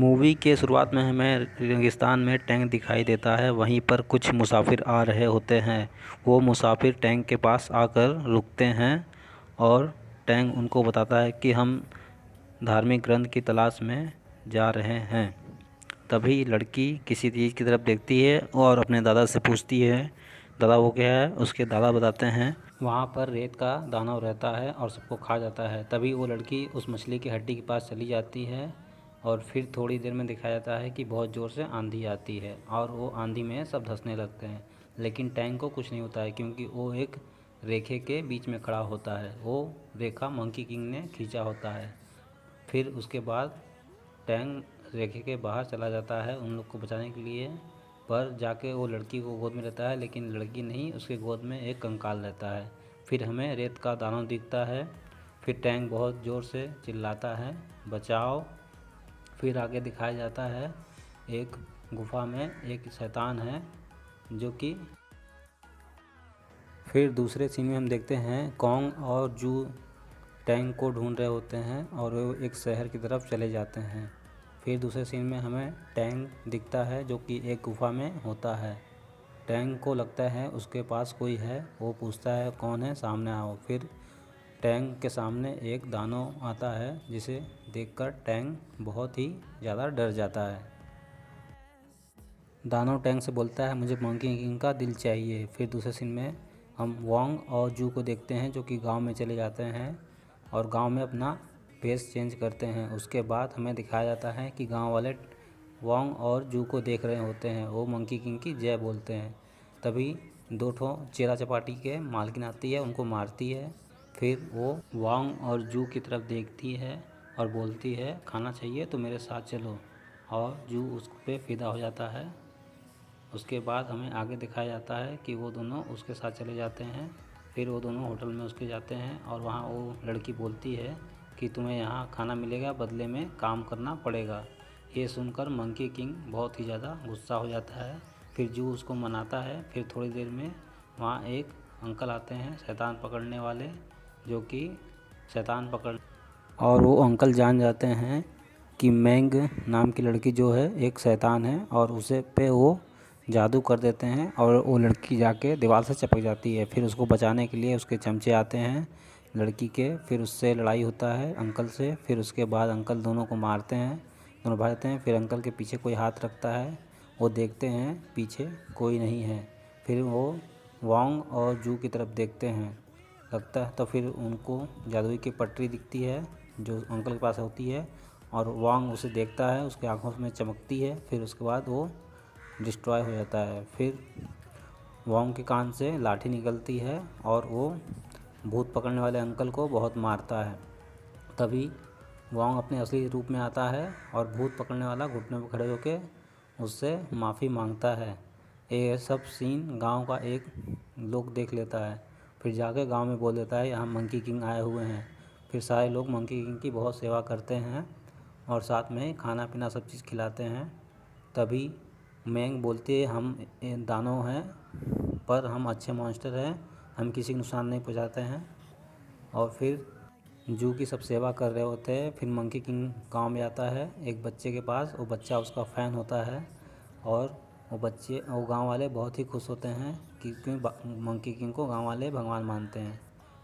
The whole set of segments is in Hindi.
मूवी के शुरुआत में हमें रेगिस्तान में टैंक दिखाई देता है। वहीं पर कुछ मुसाफिर आ रहे होते हैं। वो मुसाफिर टैंक के पास आकर रुकते हैं और टैंक उनको बताता है कि हम धार्मिक ग्रंथ की तलाश में जा रहे हैं। तभी लड़की किसी चीज़ की तरफ देखती है और अपने दादा से पूछती है, दादा वो क्या है। उसके दादा बताते हैं वहाँ पर रेत का दानव रहता है और सबको खा जाता है। तभी वो लड़की उस मछली की हड्डी के पास चली जाती है और फिर थोड़ी देर में दिखाया जाता है कि बहुत ज़ोर से आंधी आती है और वो आंधी में सब धंसने लगते हैं। लेकिन टैंक को कुछ नहीं होता है क्योंकि वो एक रेखे के बीच में खड़ा होता है। वो रेखा मंकी किंग ने खींचा होता है। फिर उसके बाद टैंक रेखे के बाहर चला जाता है उन लोग को बचाने के लिए, पर जाके वो लड़की को गोद में रहता है, लेकिन लड़की नहीं, उसके गोद में एक कंकाल रहता है। फिर हमें रेत का दानव दिखता है। फिर टैंक बहुत ज़ोर से चिल्लाता है, बचाओ। फिर आगे दिखाया जाता है एक गुफा में एक शैतान है जो कि फिर दूसरे सीन में हम देखते हैं कॉन्ग और जू टैंक को ढूंढ रहे होते हैं और वो एक शहर की तरफ चले जाते हैं। फिर दूसरे सीन में हमें टैंक दिखता है जो कि एक गुफा में होता है। टैंक को लगता है उसके पास कोई है। वो पूछता है कौन है, सामने आओ। फिर टैंक के सामने एक दानव आता है जिसे देखकर टैंक बहुत ही ज़्यादा डर जाता है। दानव टैंक से बोलता है मुझे मंकी किंग का दिल चाहिए। फिर दूसरे सीन में हम वोंग और जू को देखते हैं जो कि गांव में चले जाते हैं और गांव में अपना फेस चेंज करते हैं। उसके बाद हमें दिखाया जाता है कि गांव वाले वोंग और जू को देख रहे होते हैं। वो मंकी किंग की जय बोलते हैं। तभी दो ठो चेरा चपाटी के मालकिन आती है, उनको मारती है। फिर वो वोंग और जू की तरफ देखती है और बोलती है खाना चाहिए तो मेरे साथ चलो, और जू उस पर फिदा हो जाता है। उसके बाद हमें आगे दिखाया जाता है कि वो दोनों उसके साथ चले जाते हैं। फिर वो दोनों होटल में उसके जाते हैं और वहाँ वो लड़की बोलती है कि तुम्हें यहाँ खाना मिलेगा, बदले में काम करना पड़ेगा। ये सुनकर मंकी किंग बहुत ही ज़्यादा गुस्सा हो जाता है। फिर जू उसको मनाता है। फिर थोड़ी देर में वहाँ एक अंकल आते हैं शैतान पकड़ने वाले, जो कि शैतान पकड़ और वो अंकल जान जाते हैं कि मैंग नाम की लड़की जो है एक शैतान है और उसे पे वो जादू कर देते हैं और वो लड़की जाके दीवार से चिपक जाती है। फिर उसको बचाने के लिए उसके चमचे आते हैं लड़की के। फिर उससे लड़ाई होता है अंकल से। फिर उसके बाद अंकल दोनों को मारते हैं, दोनों भाग जाते हैं। फिर अंकल के पीछे कोई हाथ रखता है, वो देखते हैं पीछे कोई नहीं है। फिर वो वोंग और जू की तरफ देखते हैं, लगता है तो फिर उनको जादुई की पटरी दिखती है जो अंकल के पास होती है और वोंग उसे देखता है, उसकी आंखों में चमकती है। फिर उसके बाद वो डिस्ट्रॉय हो जाता है। फिर वोंग के कान से लाठी निकलती है और वो भूत पकड़ने वाले अंकल को बहुत मारता है। तभी वोंग अपने असली रूप में आता है और भूत पकड़ने वाला घुटने पर खड़े होकर उससे माफ़ी मांगता है। ये सब सीन गांव का एक लोग देख लेता है। फिर जाके गांव में बोल देता है यहाँ मंकी किंग आए हुए हैं। फिर सारे लोग मंकी किंग की बहुत सेवा करते हैं और साथ में खाना पीना सब चीज़ खिलाते हैं। तभी मैंग बोलती है हम दानव हैं पर हम अच्छे मॉन्स्टर हैं, हम किसी को नुकसान नहीं पहुंचाते हैं। और फिर जू की सब सेवा कर रहे होते हैं। फिर मंकी किंग गांव में आता है एक बच्चे के पास। वो बच्चा उसका फ़ैन होता है और वो गांव वाले बहुत ही खुश होते हैं क्योंकि मंकी किंग को गांव वाले भगवान मानते हैं।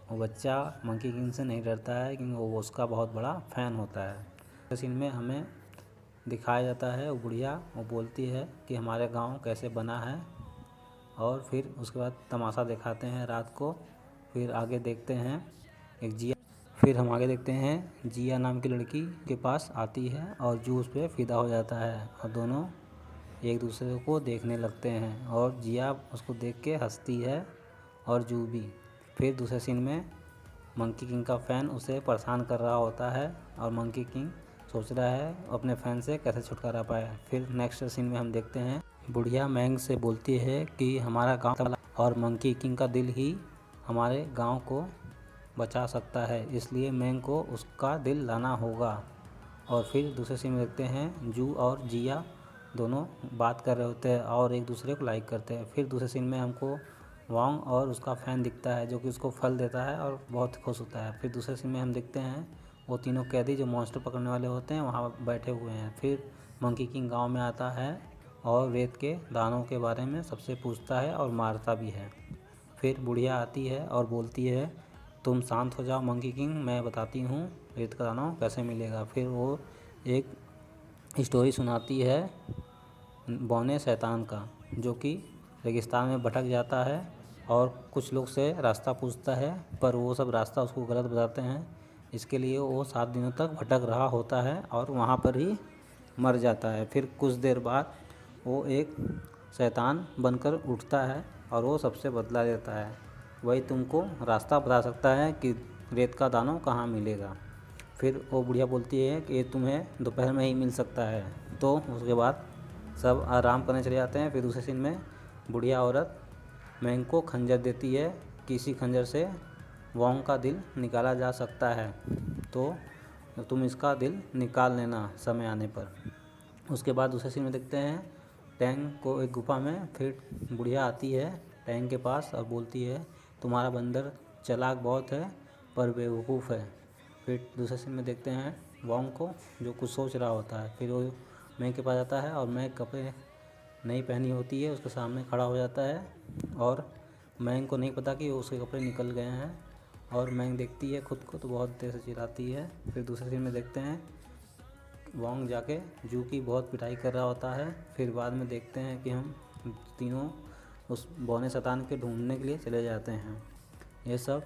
वो बच्चा मंकी किंग से नहीं डरता है क्योंकि वो उसका बहुत बड़ा फ़ैन होता है। इस सीन में हमें दिखाया जाता है वो बुढ़िया वो बोलती है कि हमारे गांव कैसे बना है, और फिर उसके बाद तमाशा दिखाते हैं रात को। फिर आगे देखते हैं एक जिया फिर हम आगे देखते हैं जिया नाम की लड़की के पास आती है और जू उस पर फिदा हो जाता है और दोनों एक दूसरे को देखने लगते हैं और जिया उसको देख के हंसती है और जू भी। फिर दूसरे सीन में मंकी किंग का फ़ैन उसे परेशान कर रहा होता है और मंकी किंग सोच रहा है अपने फ़ैन से कैसे छुटकारा पाए। फिर नेक्स्ट सीन में हम देखते हैं बुढ़िया मैंग से बोलती है कि हमारा गांव और मंकी किंग का दिल ही हमारे गांव को बचा सकता है, इसलिए मैंग को उसका दिल लाना होगा। और फिर दूसरे सीन में देखते हैं जू और जिया दोनों बात कर रहे होते हैं और एक दूसरे को लाइक करते हैं। फिर दूसरे सीन में हमको वोंग और उसका फ़ैन दिखता है जो कि उसको फल देता है और बहुत खुश होता है। फिर दूसरे सीन में हम देखते हैं वो तीनों कैदी जो मॉन्स्टर पकड़ने वाले होते हैं वहाँ बैठे हुए हैं। फिर मंकी किंग गांव में आता है और रेत के दानों के बारे में सबसे पूछता है और मारता भी है। फिर बुढ़िया आती है और बोलती है, तुम शांत हो जाओ मंकी किंग, मैं बताती हूँ रेत का दाना कैसे मिलेगा। फिर वो एक स्टोरी सुनाती है बौने शैतान का, जो कि रेगिस्तान में भटक जाता है और कुछ लोग से रास्ता पूछता है, पर वो सब रास्ता उसको गलत बताते हैं। इसके लिए वो 7 दिनों तक भटक रहा होता है और वहाँ पर ही मर जाता है। फिर कुछ देर बाद वो एक शैतान बनकर उठता है और वो सबसे बदला लेता है। वही तुमको रास्ता बता सकता है कि रेत का दाना कहाँ मिलेगा। फिर वो बुढ़िया बोलती है कि ये तुम्हें दोपहर में ही मिल सकता है। तो उसके बाद सब आराम करने चले जाते हैं। फिर दूसरे सीन में बुढ़िया औरत मैंग को खंजर देती है कि इसी खंजर से वोंग का दिल निकाला जा सकता है, तो तुम इसका दिल निकाल लेना समय आने पर। उसके बाद दूसरे सीन में देखते हैं टैंग को एक गुफा में। फिर बुढ़िया आती है टैंग के पास और बोलती है, तुम्हारा बंदर चालाक बहुत है पर बेवकूफ़ है। फिर दूसरे सीन में देखते हैं वोंग को, जो कुछ सोच रहा होता है। फिर वो मैंग के पास जाता है और मैंग कपड़े नहीं पहनी होती है, उसके सामने खड़ा हो जाता है और मैंग को नहीं पता कि उसके कपड़े निकल गए हैं। और मैंग देखती है खुद को तो बहुत देर से चिल्लाती है। फिर दूसरे सीन में देखते हैं वोंग जाके जू की बहुत पिटाई कर रहा होता है। फिर बाद में देखते हैं कि हम तीनों उस बौने शैतान के ढूंढने के लिए चले जाते हैं। ये सब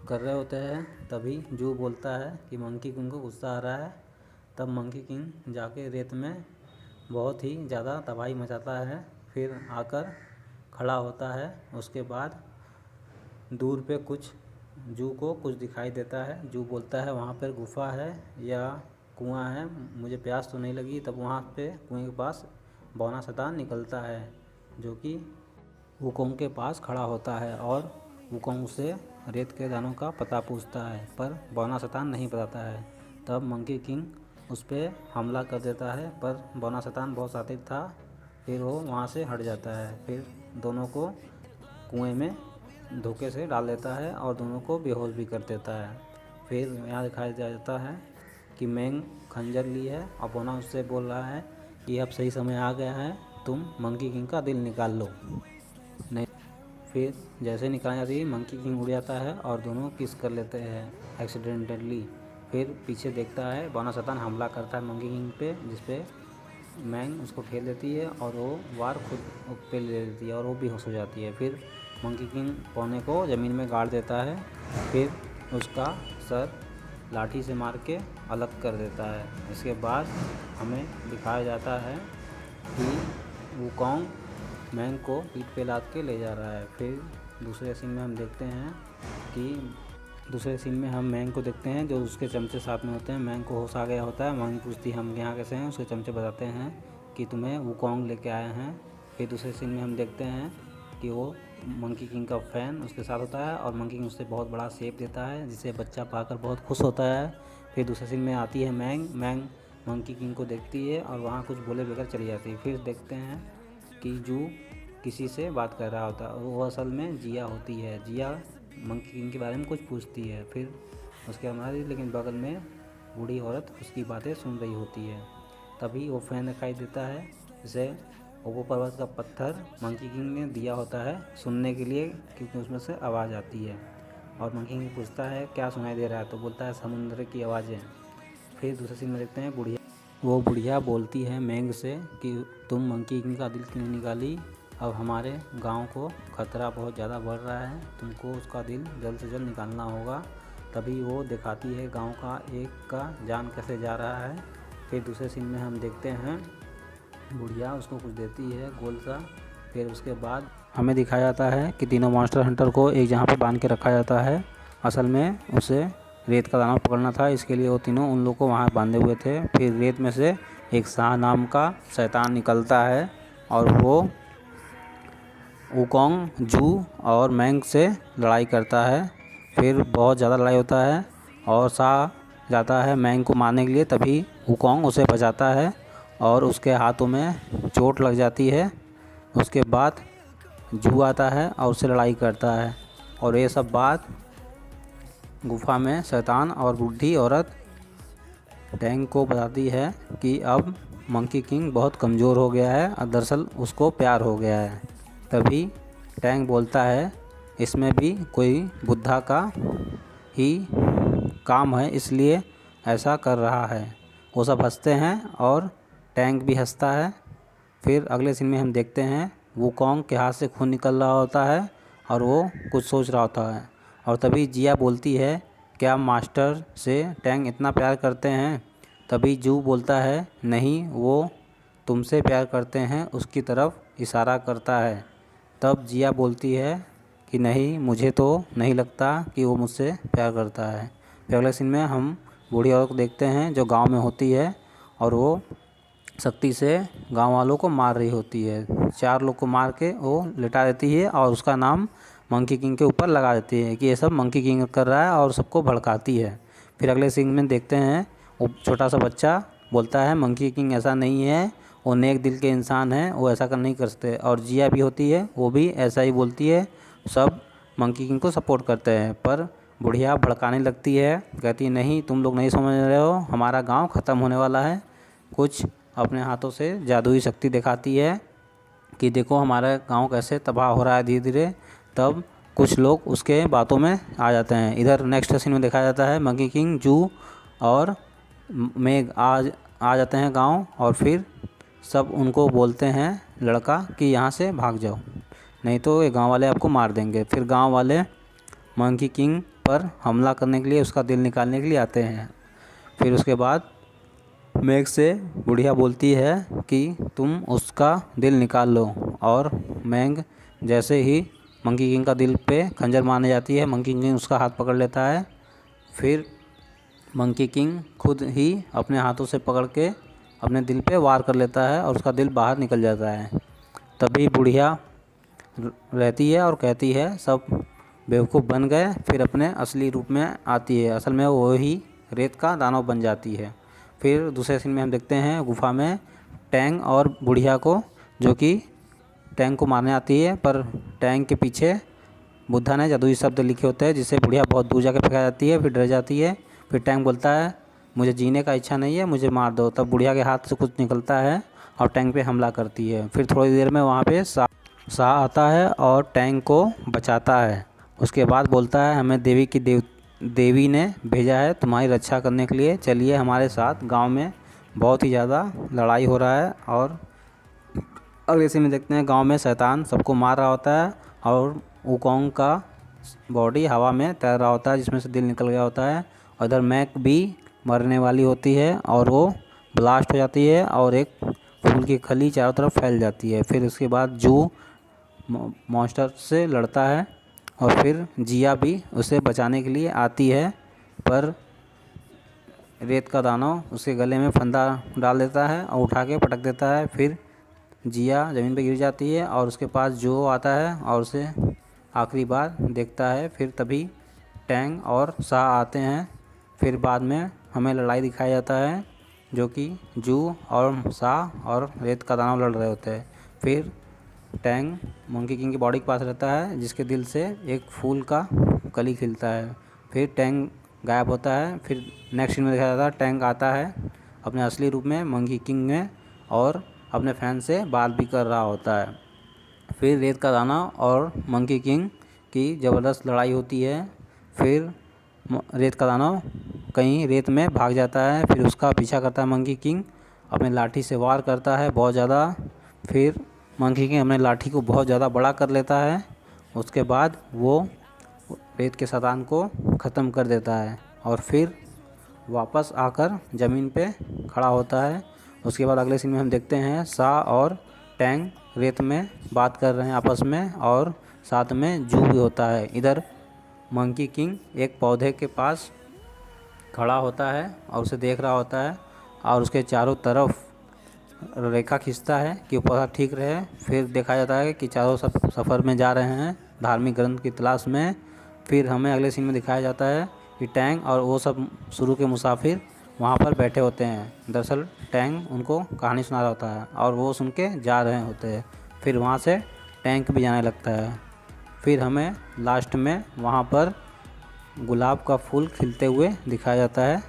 कर रहे होते हैं, तभी जू बोलता है कि मंकी किंग को गुस्सा आ रहा है। तब मंकी किंग जाके रेत में बहुत ही ज़्यादा तबाही मचाता है। फिर आकर खड़ा होता है। उसके बाद दूर पे जू को कुछ दिखाई देता है। जू बोलता है वहाँ पर गुफा है या कुआं है, मुझे प्यास तो नहीं लगी। तब वहाँ पे कुएं के पास बौना शैतान निकलता है, जो कि वुकोंग के पास खड़ा होता है और वुकोंग उससे रेत के दानों का पता पूछता है, पर बौना शैतान नहीं बताता है। तब मंकी किंग उस पर हमला कर देता है, पर बौना शैतान बहुत शातिर था। फिर वो वहाँ से हट जाता है। फिर दोनों को कुएं में धोखे से डाल देता है और दोनों को बेहोश भी कर देता है। फिर यहाँ दिखाया जाता है कि मैंग खंजर ली है और बौना उससे बोल रहा है कि अब सही समय आ गया है, तुम मंकी किंग का दिल निकाल लो। नहीं, फिर जैसे निकाल जाती है मंकी किंग उड़ जाता है और दोनों किस कर लेते हैं एक्सीडेंटली। फिर पीछे देखता है बौना शैतान हमला करता है मंकी किंग पे, जिसपे मैंग उसको फेल देती है और वो वार खुद पे ले लेती है और वो बेहोश हो जाती है। फिर मंकी किंग पौने को ज़मीन में गाड़ देता है। फिर उसका सर लाठी से मार के अलग कर देता है। इसके बाद हमें दिखाया जाता है कि वुकोंग मैंग को पीठ पे लाद के ले जा रहा है। फिर दूसरे सीन में हम देखते हैं मैंग को देखते हैं, जो उसके चमचे साथ में होते हैं। मैंग को होश आ गया होता है। मैंग पूछती है हम यहाँ कैसे हैं। उसके चमचे बताते हैं कि तुम्हें वुकोंग लेके आए हैं। फिर दूसरे सीन में हम देखते हैं कि वो मंकी किंग का फ़ैन उसके साथ होता है और मंकी किंग उससे बहुत बड़ा शेप देता है, जिसे बच्चा पाकर बहुत खुश होता है। फिर दूसरे सीन में आती है मैंग मंकी किंग को देखती है और वहाँ कुछ बोले बगैर चली जाती है। फिर देखते हैं कि जू किसी से बात कर रहा होता है और वो असल में जिया होती है। जिया मंकी किंग के बारे में कुछ पूछती है। फिर उसके हमारी लेकिन बगल में बूढ़ी औरत उसकी बातें सुन रही होती है। तभी वो फ़ैन दिखाई देता है, जिसे ओपो पर्वत का पत्थर मंकी किंग ने दिया होता है सुनने के लिए, क्योंकि उसमें से आवाज़ आती है। और मंकी किंग पूछता है क्या सुनाई दे रहा है, तो बोलता है समुद्र की आवाज़ें। फिर दूसरे सीन में देखते हैं बुढ़िया बोलती है मैंग से कि तुम मंकी किंग का दिल क्यों नहीं निकाली, अब हमारे गांव को खतरा बहुत ज़्यादा बढ़ रहा है, तुमको उसका दिल जल्द से जल्द निकालना होगा। तभी वो दिखाती है गांव का एक का जान कैसे जा रहा है। फिर दूसरे सीन में हम देखते हैं बुढ़िया उसको कुछ देती है गोल सा। फिर उसके बाद हमें दिखाया जाता है कि तीनों मॉन्स्टर हंटर को एक जगह पर बांध के रखा जाता है। असल में उसे रेत का दाना पकड़ना था, इसके लिए वो तीनों उन लोग को वहाँ बांधे हुए थे। फिर रेत में से एक शाह नाम का शैतान निकलता है और वो वुकोंग, जू और मैंग से लड़ाई करता है। फिर बहुत ज़्यादा लड़ाई होता है और शाह जाता है मैंग को मारने के लिए, तभी वुकोंग उसे बचाता है और उसके हाथों में चोट लग जाती है। उसके बाद जू आता है और उससे लड़ाई करता है और ये सब बात गुफा में शैतान और बूढ़ी औरत टैंग को बताती है कि अब मंकी किंग बहुत कमज़ोर हो गया है और दरअसल उसको प्यार हो गया है। तभी टैंक बोलता है इसमें भी कोई बुद्धा का ही काम है, इसलिए ऐसा कर रहा है। वो सब हंसते हैं और टैंक भी हंसता है। फिर अगले सीन में हम देखते हैं वुकोंग के हाथ से खून निकल रहा होता है और वो कुछ सोच रहा होता है। और तभी जिया बोलती है क्या मास्टर से टैंक इतना प्यार करते हैं? तभी जू बोलता है नहीं, वो तुमसे प्यार करते हैं, उसकी तरफ इशारा करता है। तब जिया बोलती है कि नहीं, मुझे तो नहीं लगता कि वो मुझसे प्यार करता है। फिर अगले सीन में हम बूढ़ी औरत को देखते हैं जो गांव में होती है और वो सख्ती से गांव वालों को मार रही होती है। 4 लोग को मार के वो लिटा देती है और उसका नाम मंकी किंग के ऊपर लगा देती है कि ये सब मंकी किंग कर रहा है और सबको भड़काती है। फिर अगले सीन में देखते हैं वो छोटा सा बच्चा बोलता है मंकी किंग ऐसा नहीं है, वो नेक दिल के इंसान है, वो ऐसा कर नहीं कर सकते। और जिया भी होती है, वो भी ऐसा ही बोलती है। सब मंकी किंग को सपोर्ट करते हैं, पर बुढ़िया भड़काने लगती है, कहती है नहीं, तुम लोग नहीं समझ रहे हो, हमारा गांव ख़त्म होने वाला है। कुछ अपने हाथों से जादुई शक्ति दिखाती है कि देखो हमारा गांव कैसे तबाह हो रहा है धीरे धीरे। तब कुछ लोग उसके बातों में आ जाते हैं। इधर नेक्स्ट सीन में दिखाया जाता है मंकी किंग, जू और मेघ आ जाते हैं गांव और फिर सब उनको बोलते हैं लड़का कि यहाँ से भाग जाओ, नहीं तो ये गांव वाले आपको मार देंगे। फिर गांव वाले मंकी किंग पर हमला करने के लिए, उसका दिल निकालने के लिए आते हैं। फिर उसके बाद मेघ से बुढ़िया बोलती है कि तुम उसका दिल निकाल लो। और मेघ जैसे ही मंकी किंग का दिल पे खंजर मारने जाती है, मंकी किंग उसका हाथ पकड़ लेता है। फिर मंकी किंग खुद ही अपने हाथों से पकड़ के अपने दिल पे वार कर लेता है और उसका दिल बाहर निकल जाता है। तभी बुढ़िया रहती है और कहती है सब बेवकूफ़ बन गए। फिर अपने असली रूप में आती है, असल में वो ही रेत का दानव बन जाती है। फिर दूसरे सीन में हम देखते हैं गुफा में टैंग और बुढ़िया को, जो कि टैंग को मारने आती है, पर टैंग के पीछे बुद्धा ने जादुई शब्द लिखे होते हैं जिससे बुढ़िया बहुत दूर जाकर फेंका जाती है। फिर डर जाती है। फिर टैंग बोलता है मुझे जीने का इच्छा नहीं है, मुझे मार दो। तब बुढ़िया के हाथ से कुछ निकलता है और टैंग पे हमला करती है। फिर थोड़ी देर में वहाँ पे शाह आता है और टैंग को बचाता है। उसके बाद बोलता है हमें देवी ने भेजा है तुम्हारी रक्षा करने के लिए, चलिए हमारे साथ। गांव में बहुत ही ज़्यादा लड़ाई हो रहा है और अगले सीन में देखते हैं गांव में शैतान सबको मार रहा होता है और वुकोंग का बॉडी हवा में तैर रहा होता है जिसमें से दिल निकल गया होता है। और इधर मैक भी मरने वाली होती है और वो ब्लास्ट हो जाती है और एक फूल की खली चारों तरफ फैल जाती है। फिर उसके बाद जू मॉन्स्टर से लड़ता है और फिर जिया भी उसे बचाने के लिए आती है, पर रेत का दानव उसके गले में फंदा डाल देता है और उठा के पटक देता है। फिर जिया ज़मीन पे गिर जाती है और उसके पास जो आता है और उसे आखिरी बार देखता है। फिर तभी टैंग और शाह आते हैं। फिर बाद में हमें लड़ाई दिखाया जाता है जो कि जू और शाह और रेत का दानव लड़ रहे होते हैं। फिर टैंग मंकी किंग की बॉडी के पास रहता है जिसके दिल से एक फूल का कली खिलता है। फिर टैंग गायब होता है। फिर नेक्स्ट सीन में दिखाया जाता है टैंग आता है अपने असली रूप में मंकी किंग में और अपने फैन से बात भी कर रहा होता है। फिर रेत का दानव और मंकी किंग की ज़बरदस्त लड़ाई होती है। फिर रेत का दानव कहीं रेत में भाग जाता है। फिर उसका पीछा करता है मंकी किंग, अपने लाठी से वार करता है बहुत ज़्यादा। फिर मंकी किंग अपने लाठी को बहुत ज़्यादा बड़ा कर लेता है। उसके बाद वो रेत के शैतान को ख़त्म कर देता है और फिर वापस आकर ज़मीन पे खड़ा होता है। उसके बाद अगले सीन में हम देखते हैं शाह और टैंग रेत में बात कर रहे हैं आपस में और साथ में जू भी होता है। इधर मंकी किंग एक पौधे के पास खड़ा होता है और उसे देख रहा होता है और उसके चारों तरफ रेखा खींचता है कि वो पौधा ठीक रहे। फिर देखा जाता है कि चारों सफ़र में जा रहे हैं धार्मिक ग्रंथ की तलाश में। फिर हमें अगले सीन में दिखाया जाता है कि टैंग और वो सब शुरू के मुसाफिर वहाँ पर बैठे होते हैं। दरअसल टैंग उनको कहानी सुना रहा होता है और वो सुन के जा रहे होते हैं। फिर वहाँ से टैंक भी जाने लगता है। फिर हमें लास्ट में वहाँ पर गुलाब का फूल खिलते हुए दिखाया जाता है।